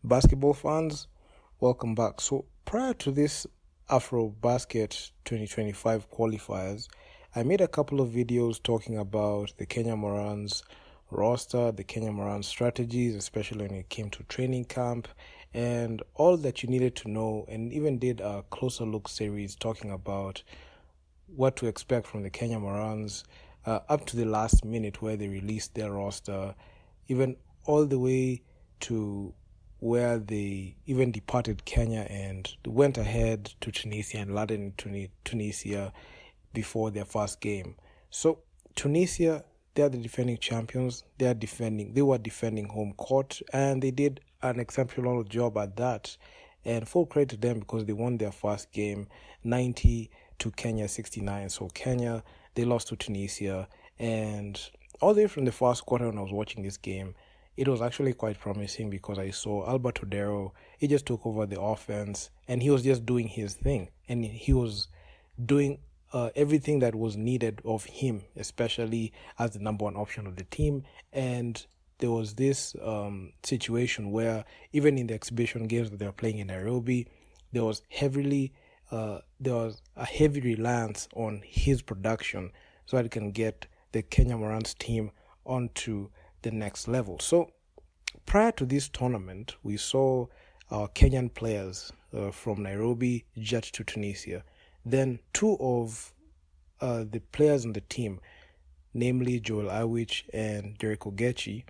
Basketball fans, welcome back. So prior to this Afrobasket 2025 qualifiers, I made a couple of videos talking about the Kenya Morans roster, the Kenya Morans strategies, especially when it came to training camp, and all that you needed to know, and even did a closer look series talking about what to expect from the Kenya Morans up to the last minute where they released their roster, even all the way to where they even departed Kenya and went ahead to Tunisia and landed in Tunisia before their first game. So Tunisia, they are the defending champions. They were defending home court, and they did an exceptional job at that. And full credit to them because they won their first game 90 to Kenya 69. So Kenya, they lost to Tunisia. And all the way from the first quarter when I was watching this game, it was actually quite promising because I saw Albert Odero. He just took over the offense and he was just doing his thing. And he was doing everything that was needed of him, especially as the number one option of the team. And there was this situation where even in the exhibition games that they were playing in Nairobi, there was a heavy reliance on his production so that he can get the Kenya Morans team onto the next level. So prior to this tournament, we saw our Kenyan players from Nairobi jet to Tunisia. Then two of the players on the team, namely Joel Awich and Derek Ogechi,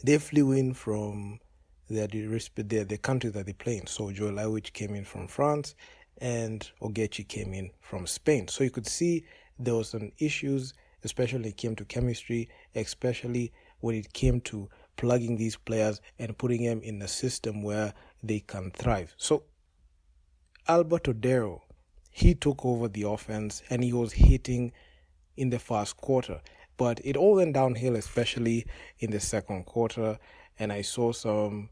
they flew in from the country that they play in. So Joel Awich came in from France and Ogechi came in from Spain. So you could see there was some issues, especially when it came to chemistry, especially when it came to plugging these players and putting them in a system where they can thrive. So Albert Odero, he took over the offense and he was hitting in the first quarter. But it all went downhill, especially in the second quarter. And I saw some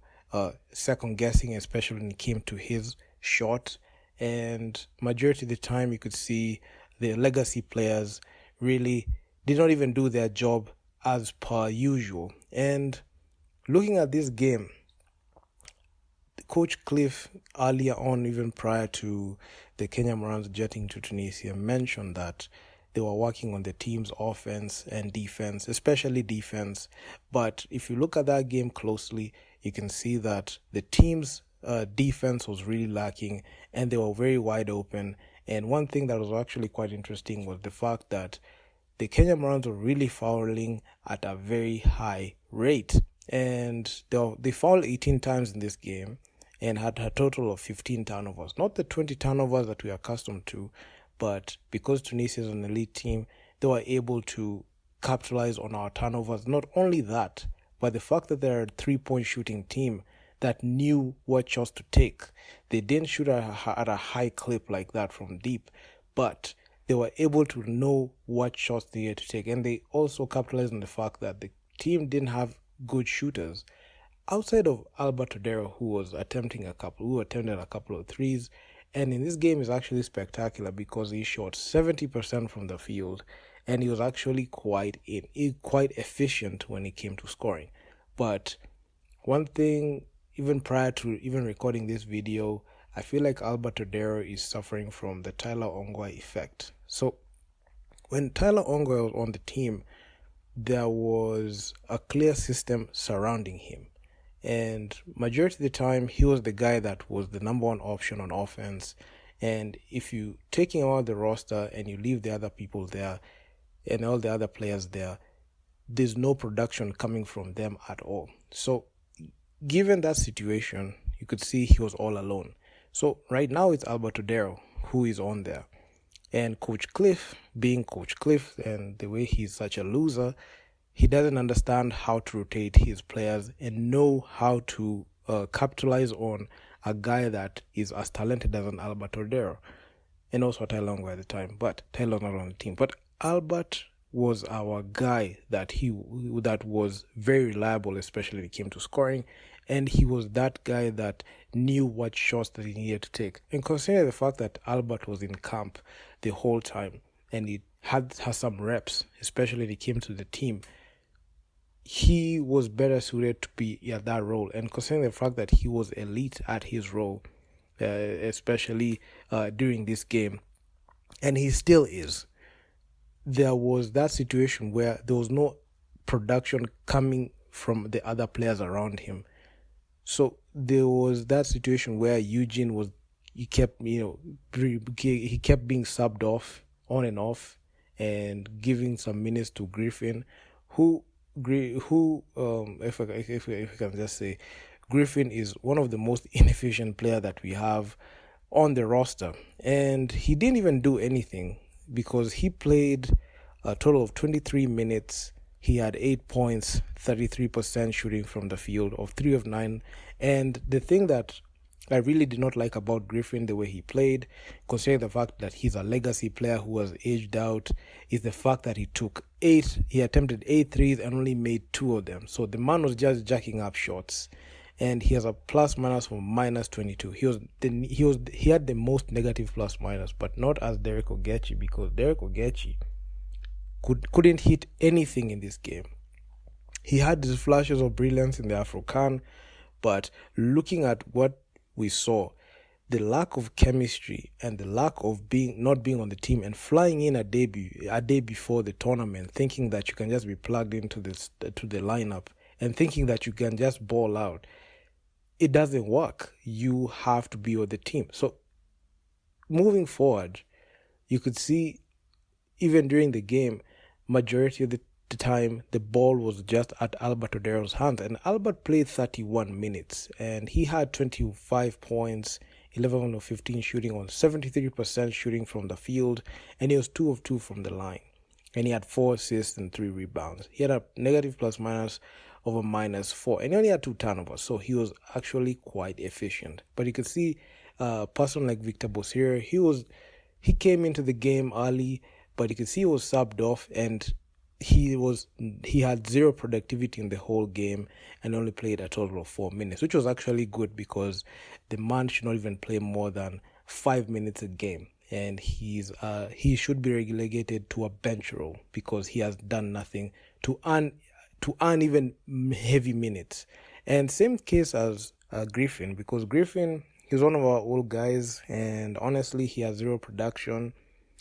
second guessing, especially when it came to his shot. And majority of the time, you could see the legacy players really did not even do their job as per usual. And looking at this game, Coach Cliff earlier on, even prior to the Kenya Morans jetting to Tunisia, mentioned that they were working on the team's offense and defense, especially defense. But if you look at that game closely, you can see that the team's defense was really lacking and they were very wide open. And one thing that was actually quite interesting was the fact that the Kenya Morans were really fouling at a very high rate. And they fouled 18 times in this game and had a total of 15 turnovers. Not the 20 turnovers that we are accustomed to, but because Tunisia is an elite team, they were able to capitalize on our turnovers. Not only that, but the fact that they're a three-point shooting team that knew what shots to take. They didn't shoot at a high clip like that from deep, but they were able to know what shots they had to take. And they also capitalized on the fact that the team didn't have good shooters. Outside of Albert Odero, who attended a couple of threes, and in this game is actually spectacular because he shot 70% from the field, and he was actually quite efficient when it came to scoring. But one thing, even prior to even recording this video, I feel like Albert Odero is suffering from the Tyler Ongwa effect. So when Tyler Ongwa was on the team, there was a clear system surrounding him. And majority of the time, he was the guy that was the number one option on offense. And if you take him out of the roster and you leave the other people there and all the other players there, there's no production coming from them at all. So given that situation, you could see he was all alone. So right now it's Albert Odero who is on there. And Coach Cliff, being Coach Cliff and the way he's such a loser, he doesn't understand how to rotate his players and know how to capitalize on a guy that is as talented as an Albert Odero. And also Tyler Ongwa at the time, but Tyler's not on the team. But Albert was our guy that was very reliable, especially when it came to scoring. And he was that guy that knew what shots that he needed to take. And considering the fact that Albert was in camp the whole time and he has some reps, especially when it came to the team, he was better suited to be at that role. And considering the fact that he was elite at his role, especially during this game, and he still is, there was that situation where there was no production coming from the other players around him. So there was that situation where Eugene was, he kept, he kept being subbed off on and off, and giving some minutes to Griffin, who if I can just say, Griffin is one of the most inefficient player that we have on the roster, and he didn't even do anything because he played a total of 23 minutes. He had 8 points, 33% shooting from the field of 3 of 9. And the thing that I really did not like about Griffin, the way he played, considering the fact that he's a legacy player who was aged out, is the fact that he attempted 8 threes and only made 2 of them. So the man was just jacking up shots. And he has a plus minus of minus 22. He had the most negative plus minus, but not as Derek Ogechi, because Derek Ogechi couldn't hit anything in this game. He had these flashes of brilliance in the AfroCan, but looking at what we saw, the lack of chemistry and the lack of not being on the team and flying in a day before the tournament, thinking that you can just be plugged into to the lineup and thinking that you can just ball out, it doesn't work. You have to be on the team. So moving forward, you could see even during the game, majority of the time the ball was just at Albert Odero's hands, and Albert played 31 minutes and he had 25 points, 11 of 15 shooting on 73% shooting from the field, and he was 2 of 2 from the line, and he had 4 assists and 3 rebounds. He had a negative plus minus of a minus 4, and he only had 2 turnovers, so he was actually quite efficient. But you could see a person like Victor Bosir, he came into the game early, but you could see he was subbed off, and he had zero productivity in the whole game and only played a total of 4 minutes, which was actually good because the man should not even play more than 5 minutes a game, and he should be relegated to a bench role because he has done nothing to earn even heavy minutes. And same case as Griffin, because Griffin, he's one of our old guys, and honestly, he has zero production.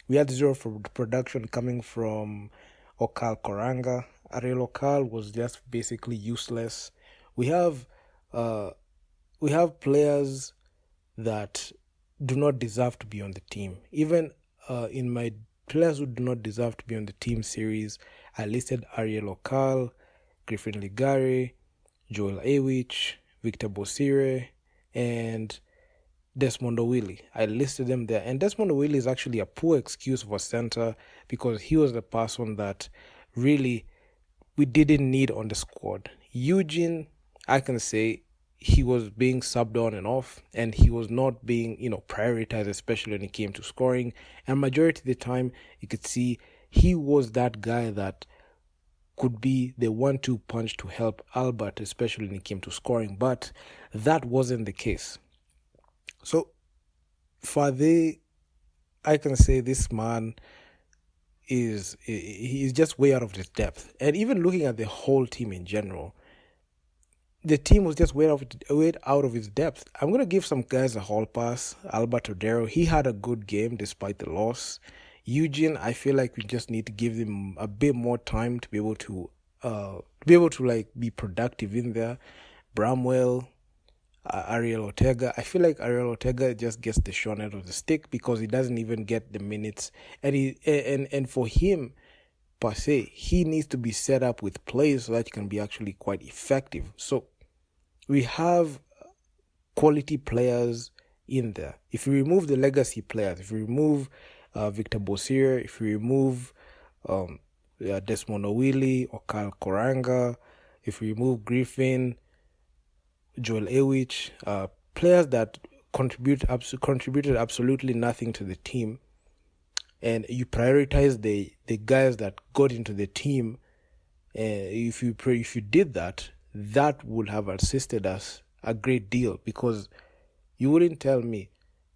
We had zero production coming from Okal Koranga. Ariel Okal was just basically useless. We have players that do not deserve to be on the team. Even in my players who do not deserve to be on the team series, I listed Ariel Okal, Griffin Ligare, Joel Awich, Victor Bosire, and Desmond O'Willy. I listed them there. And Desmond O'Willy is actually a poor excuse for center because he was the person that really we didn't need on the squad. Eugene, I can say he was being subbed on and off, and he was not being, prioritized, especially when it came to scoring. And majority of the time, you could see he was that guy that could be the 1-2 punch to help Albert, especially when it came to scoring. But that wasn't the case. So, I can say this man he's just way out of his depth. And even looking at the whole team in general, the team was just way out of his depth. I'm going to give some guys a hall pass. Albert Odero, he had a good game despite the loss. Eugene, I feel like we just need to give him a bit more time to be able to be productive in there. Bramwell, Ariel Ortega. I feel like Ariel Ortega just gets the short end of the stick because he doesn't even get the minutes, and for him per se, he needs to be set up with plays so that he can be actually quite effective. So we have quality players in there. If we remove the legacy players, if we remove Victor Bosir, if we remove Desmond O'Willy or Kyle Koranga, if we remove Griffin, Joel Awich, players that contributed absolutely nothing to the team, and you prioritize the guys that got into the team, if you did that, that would have assisted us a great deal, because you wouldn't tell me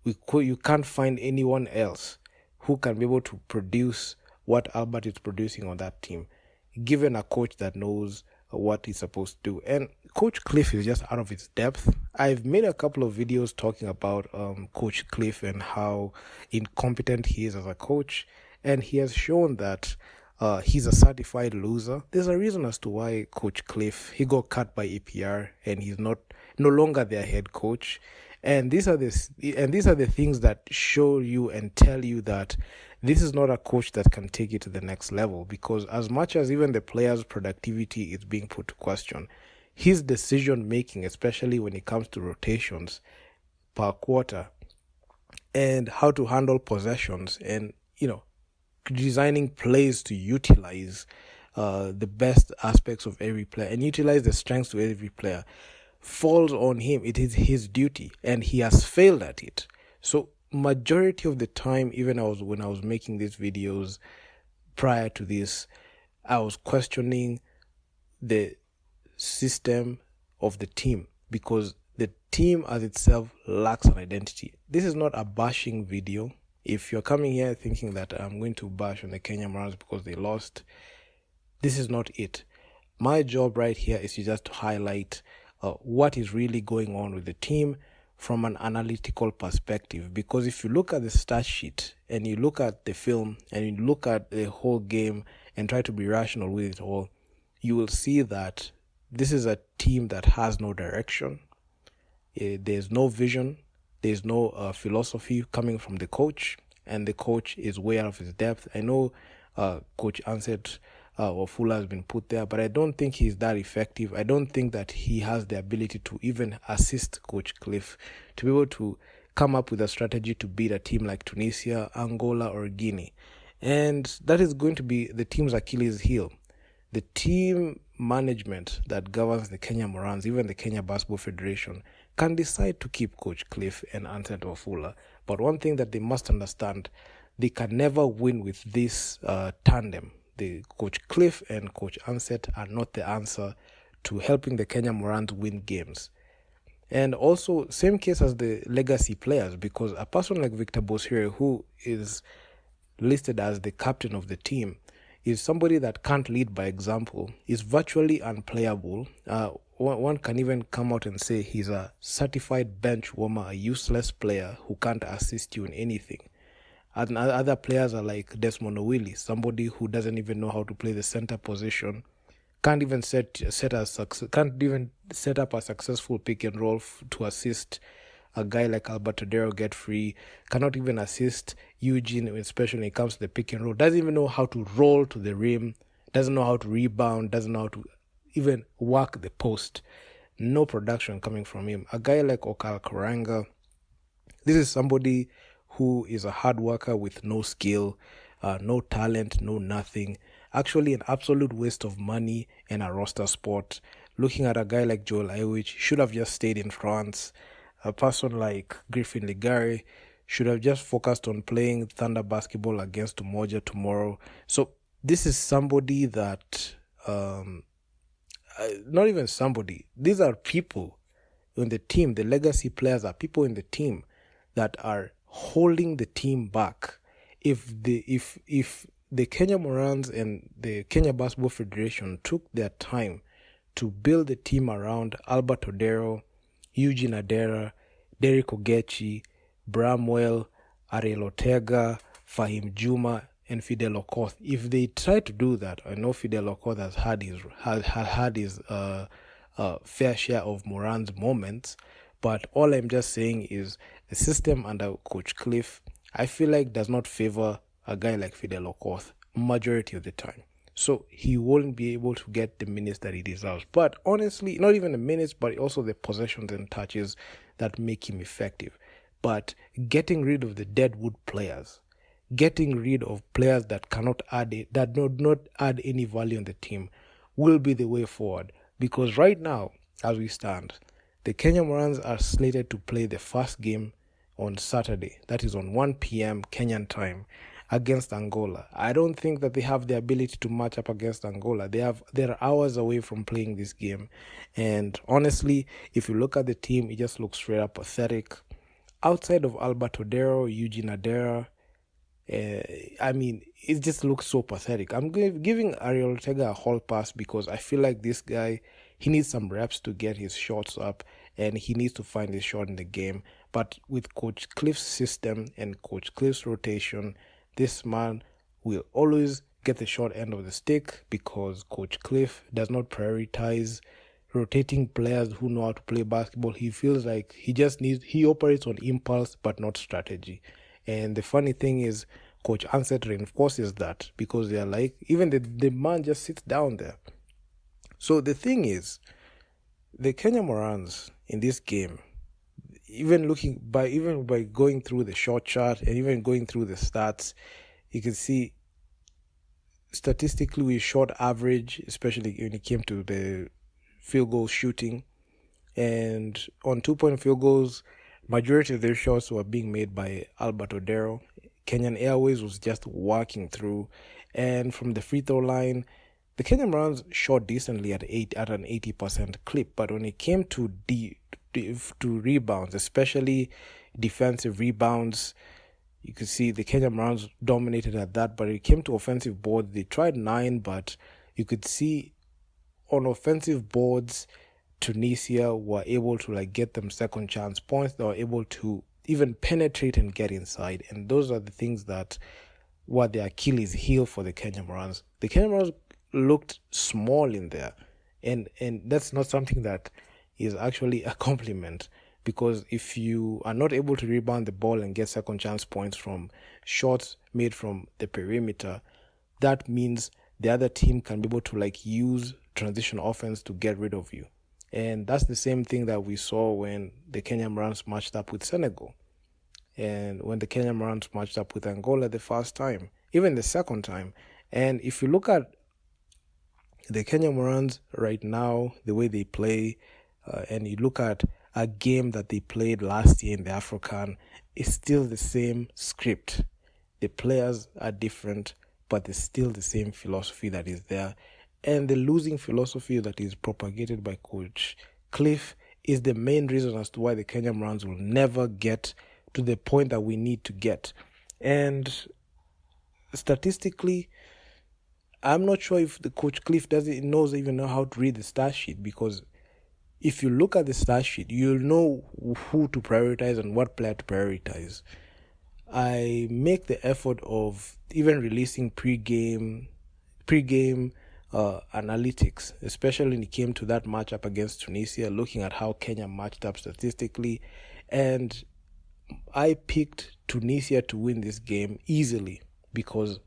you can't find anyone else who can be able to produce what Albert is producing on that team, given a coach that knows what he's supposed to do. And Coach Cliff is just out of his depth. I've made a couple of videos talking about Coach Cliff and how incompetent he is as a coach, and he has shown that he's a certified loser. There's a reason as to why Coach Cliff, he got cut by APR and he's no longer their head coach. And these are the things that show you and tell you that this is not a coach that can take you to the next level, because as much as even the players' productivity is being put to question, his decision making, especially when it comes to rotations per quarter and how to handle possessions and, designing plays to utilize the best aspects of every player and utilize the strengths of every player, falls on him. It is his duty, and he has failed at it. So majority of the time, even when I was making these videos prior to this, I was questioning the system of the team, because the team as itself lacks an identity. This is not a bashing video. If you're coming here thinking that I'm going to bash on the Kenyan Marines because they lost, this is not it. My job right here is just to highlight what is really going on with the team from an analytical perspective. Because if you look at the stat sheet and you look at the film and you look at the whole game and try to be rational with it all, you will see that this is a team that has no direction. There's no vision. There's no philosophy coming from the coach, and the coach is way out of his depth. I know Coach Ansett or Fuller has been put there, but I don't think he's that effective. I don't think that he has the ability to even assist Coach Cliff to be able to come up with a strategy to beat a team like Tunisia, Angola, or Guinea. And that is going to be the team's Achilles heel. The team management that governs the Kenya Morans, even the Kenya Basketball Federation, can decide to keep Coach Cliff and Ansett or Fuller. But one thing that they must understand, they can never win with this tandem. The Coach Cliff and Coach Ansett are not the answer to helping the Kenya Morans win games. And also, same case as the legacy players, because a person like Victor Bosire, who is listed as the captain of the team, is somebody that can't lead by example, is virtually unplayable. One can even come out and say he's a certified bench warmer, a useless player who can't assist you in anything. And other players are like Desmond Owili, somebody who doesn't even know how to play the center position, can't even set up a successful pick and roll to assist a guy like Alberto Dero get free, cannot even assist Eugene, especially when it comes to the pick and roll, doesn't even know how to roll to the rim, doesn't know how to rebound, doesn't know how to even work the post. No production coming from him. A guy like Okal Karanga, this is somebody who is a hard worker with no skill, no talent, no nothing. Actually an absolute waste of money and a roster spot. Looking at a guy like Joel Iwich, should have just stayed in France. A person like Griffin Ligari should have just focused on playing Thunder basketball against Umoja tomorrow. So this is somebody that, not even somebody, these are people in the team. The legacy players are people in the team that are holding the team back. If the Kenya Morans and the Kenya Basketball Federation took their time to build the team around Albert Odero, Eugene Adera, Derek Ogechi, Bramwell, Ariel Ortega, Fahim Juma, and Fidel Okoth. If they try to do that, I know Fidel Okoth has had his fair share of Moran's moments, but all I'm just saying is the system under Coach Cliff, I feel like, does not favor a guy like Fidel Okoth majority of the time. So he won't be able to get the minutes that he deserves. But honestly, not even the minutes, but also the possessions and touches that make him effective. But getting rid of the deadwood players, getting rid of players that cannot that do not add any value on the team, will be the way forward. Because right now, as we stand, the Kenya Morans are slated to play the first game on Saturday. That is on 1 p.m. Kenyan time, against Angola. I don't think that they have the ability to match up against Angola. They're hours away from playing this game. And honestly, if you look at the team, it just looks straight up pathetic. Outside of Albert Odero, Eugene Adera, I mean, it just looks so pathetic. I'm giving Ariel Ortega a whole pass because I feel like this guy, he needs some reps to get his shots up, and he needs to find his shot in the game. But with Coach Cliff's system and Coach Cliff's rotation, this man will always get the short end of the stick because Coach Cliff does not prioritize rotating players who know how to play basketball. He feels like he operates on impulse but not strategy. And the funny thing is, Coach Ansett reinforces that because they're like, even the man just sits down there. So the thing is, the Kenya Morans in this game, even by going through the short chart and even going through the stats, you can see statistically we shot average, especially when it came to the field goal shooting. And on 2-point field goals, majority of their shots were being made by Albert Odero. Kenyan Airways was just walking through. And from the free throw line, the Kenyan Browns shot decently at an 80% clip. But when it came to rebounds, especially defensive rebounds, you could see the Kenyan Browns dominated at that. But when it came to offensive boards, they tried 9, but you could see on offensive boards, Tunisia were able to get them second chance points. They were able to even penetrate and get inside. And those are the things that were the Achilles heel for the Kenyan Morans. The Kenyan Morans looked small in there. And that's not something that is actually a compliment, because if you are not able to rebound the ball and get second chance points from shots made from the perimeter, that means the other team can be able to use transition offense to get rid of you. And that's the same thing that we saw when the Kenyan Morans matched up with Senegal. And when the Kenyan Morans matched up with Angola the first time, even the second time. And if you look at the Kenyan Morans right now, the way they play, and you look at a game that they played last year in the AFROCAN, it's still the same script. The players are different, but it's still the same philosophy that is there. And the losing philosophy that is propagated by Coach Cliff is the main reason as to why the Kenyan Browns will never get to the point that we need to get. And statistically, I'm not sure if the Coach Cliff knows even know how to read the stat sheet, because if you look at the stat sheet, you'll know who to prioritize and what player to prioritize. I make the effort of even releasing pre-game analytics, especially when it came to that matchup against Tunisia, looking at how Kenya matched up statistically. And I picked Tunisia to win this game easily because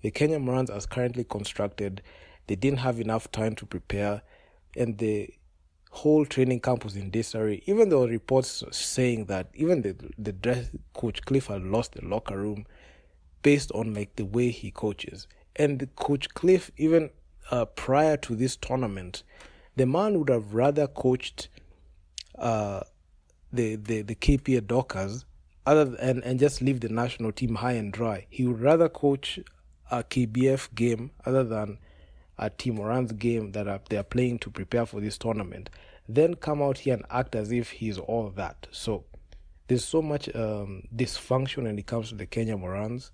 the Kenyan Morans, as currently constructed, they didn't have enough time to prepare, and the whole training camp was in disarray. Even though reports saying that even the dress Coach Cliff had lost the locker room based on the way he coaches. And the Coach Cliff, even prior to this tournament, the man would have rather coached the KPA Dockers and just leave the national team high and dry. He would rather coach a KBF game other than a Team Oran's game that they are playing to prepare for this tournament, then come out here and act as if he's all that. So there's so much dysfunction when it comes to the Kenya Morans.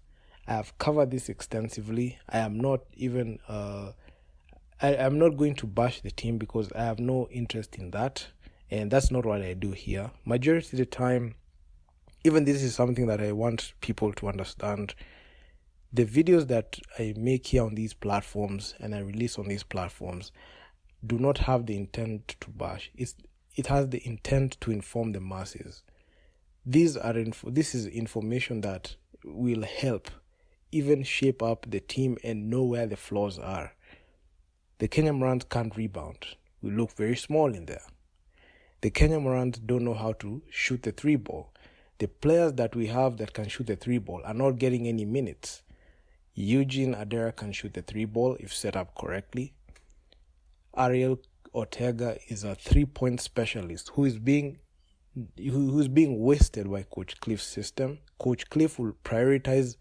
I have covered this extensively. I am not even I'm not going to bash the team because I have no interest in that, and that's not what I do here. Majority of the time, even this is something that I want people to understand. The videos that I make here on these platforms and I release on these platforms do not have the intent to bash. It has the intent to inform the masses. This is information that will help even shape up the team and know where the flaws are. The Kenyan Morans can't rebound. We look very small in there. The Kenyan Morans don't know how to shoot the 3-ball. The players that we have that can shoot the 3-ball are not getting any minutes. Eugene Adera can shoot the 3-ball if set up correctly. Ariel Ortega is a 3-point specialist who is being wasted by Coach Cliff's system. Coach Cliff will prioritize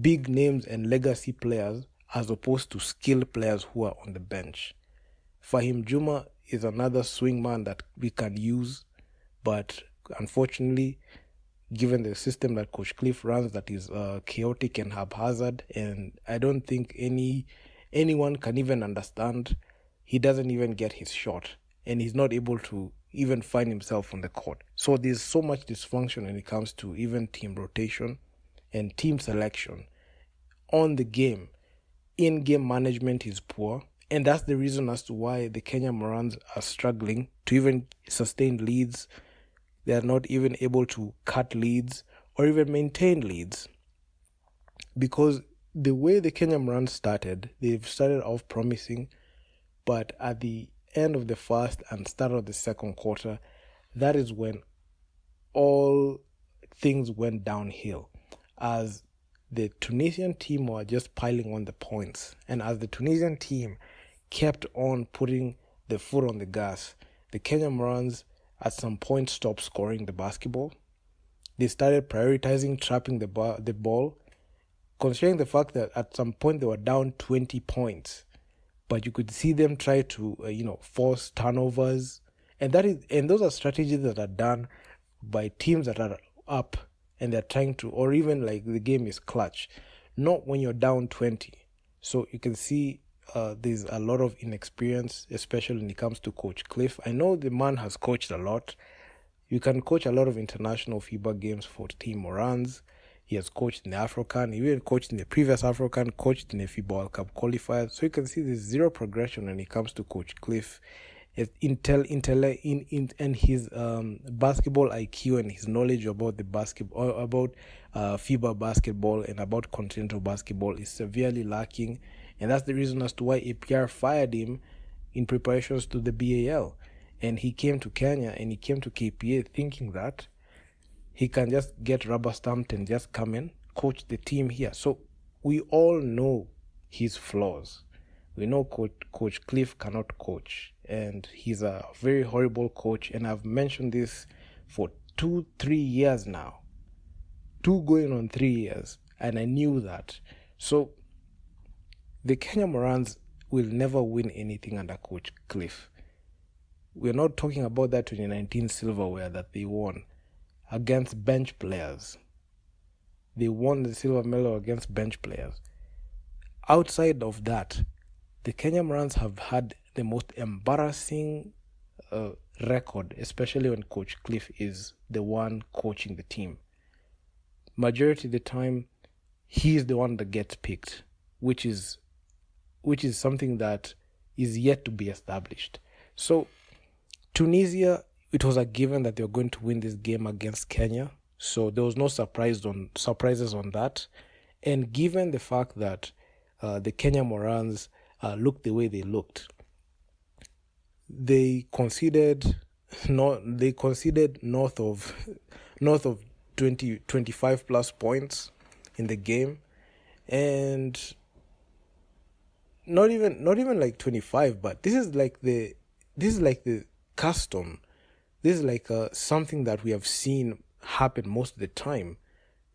big names and legacy players as opposed to skilled players who are on the bench. Fahim Juma is another swing man that we can use, but unfortunately, given the system that Coach Cliff runs, that is chaotic and haphazard, and I don't think anyone can even understand. He doesn't even get his shot, and he's not able to even find himself on the court. So there's so much dysfunction when it comes to even team rotation and team selection on the game. In-game management is poor, and that's the reason as to why the Kenya Morans are struggling to even sustain leads. They are not even able to cut leads or even maintain leads, because the way the Kenya Morans started, they've started off promising, but at the end of the first and start of the second quarter, that is when all things went downhill, as the Tunisian team were just piling on the points. And as the Tunisian team kept on putting the foot on the gas, the Kenya Morans at some point stopped scoring the basketball. They started prioritizing trapping the ball, considering the fact that at some point they were down 20 points. But you could see them try to, force turnovers. And those are strategies that are done by teams that are up and they're trying to, or even like the game is clutch, not when you're down 20. So you can see there's a lot of inexperience, especially when it comes to Coach Cliff. I know the man has coached a lot. You can coach a lot of international FIBA games for Team Morans. He has coached in the African, he even coached in the previous African, coached in the FIBA World Cup qualifiers. So you can see there's zero progression when it comes to Coach Cliff. And his basketball IQ and his knowledge about the basketball, about FIBA basketball and about continental basketball is severely lacking, and that's the reason as to why APR fired him in preparations to the BAL, and he came to Kenya and he came to KPA thinking that he can just get rubber stamped and just come in, coach the team here. So we all know his flaws. We know Coach Cliff cannot coach, and he's a very horrible coach, and I've mentioned this for 2-3 years now. 2 going on 3 years, and I knew that. So the Kenya Morans will never win anything under Coach Cliff. We're not talking about that 2019 silverware that they won against bench players. They won the silver medal against bench players. Outside of that, the Kenya Morans have had the most embarrassing record, especially when Coach Cliff is the one coaching the team. Majority of the time, he is the one that gets picked, which is something that is yet to be established. So, Tunisia, it was a given that they were going to win this game against Kenya. So there was no surprises on that. And given the fact that the Kenya Morans looked the way they looked, they conceded north of 25 plus points in the game, and not even like 25, but this is like the custom. This is like something that we have seen happen most of the time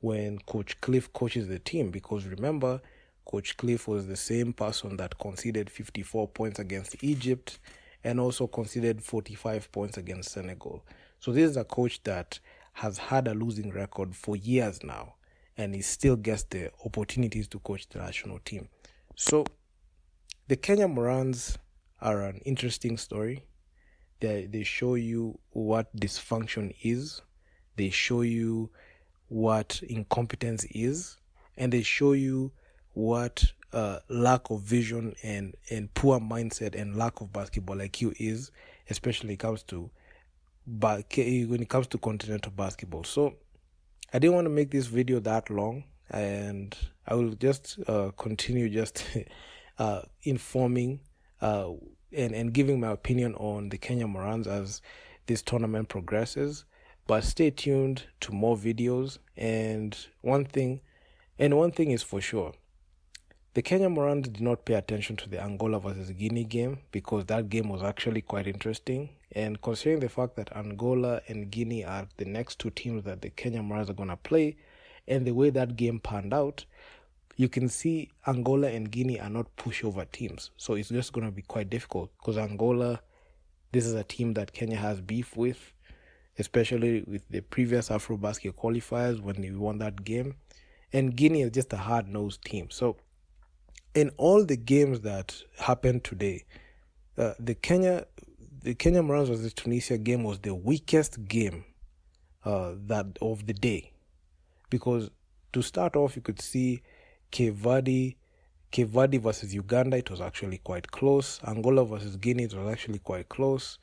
when Coach Cliff coaches the team, because remember, Coach Cliff was the same person that conceded 54 points against Egypt and also conceded 45 points against Senegal. So this is a coach that has had a losing record for years now, and he still gets the opportunities to coach the national team. So the Kenya Morans are an interesting story. They show you what dysfunction is. They show you what incompetence is. And they show you what lack of vision and poor mindset and lack of basketball IQ is, especially when it comes to continental basketball. So I didn't want to make this video that long, and I will just continue just informing and giving my opinion on the Kenya Morans as this tournament progresses. But stay tuned to more videos. And one thing is for sure, the Kenya Morans did not pay attention to the Angola versus Guinea game, because that game was actually quite interesting. And considering the fact that Angola and Guinea are the next 2 teams that the Kenya Morans are going to play, and the way that game panned out, you can see Angola and Guinea are not pushover teams. So it's just going to be quite difficult, because Angola, this is a team that Kenya has beef with. especially with the previous Afrobasket qualifiers when they won that game. And Guinea is just a hard-nosed team. So in all the games that happened today, the Kenya Maroons versus Tunisia game was the weakest game that of the day, because to start off you could see Cape Verde versus Uganda, it was actually quite close. Angola versus Guinea, it was actually quite close.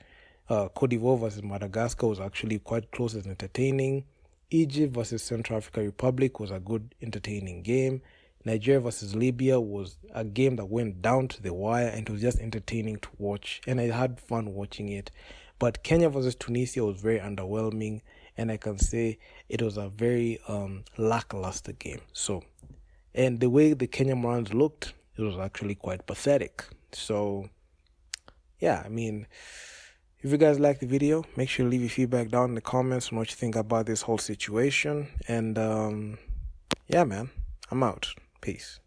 Cote d'Ivoire versus Madagascar was actually quite close and entertaining. Egypt versus Central African Republic was a good, entertaining game. Nigeria versus Libya was a game that went down to the wire, and it was just entertaining to watch, and I had fun watching it. But Kenya versus Tunisia was very underwhelming, and I can say it was a very lackluster game. So, and the way the Kenyan Maroons looked, it was actually quite pathetic. So, yeah, I mean, if you guys like the video, make sure to leave your feedback down in the comments on what you think about this whole situation. And yeah, man, I'm out. Peace.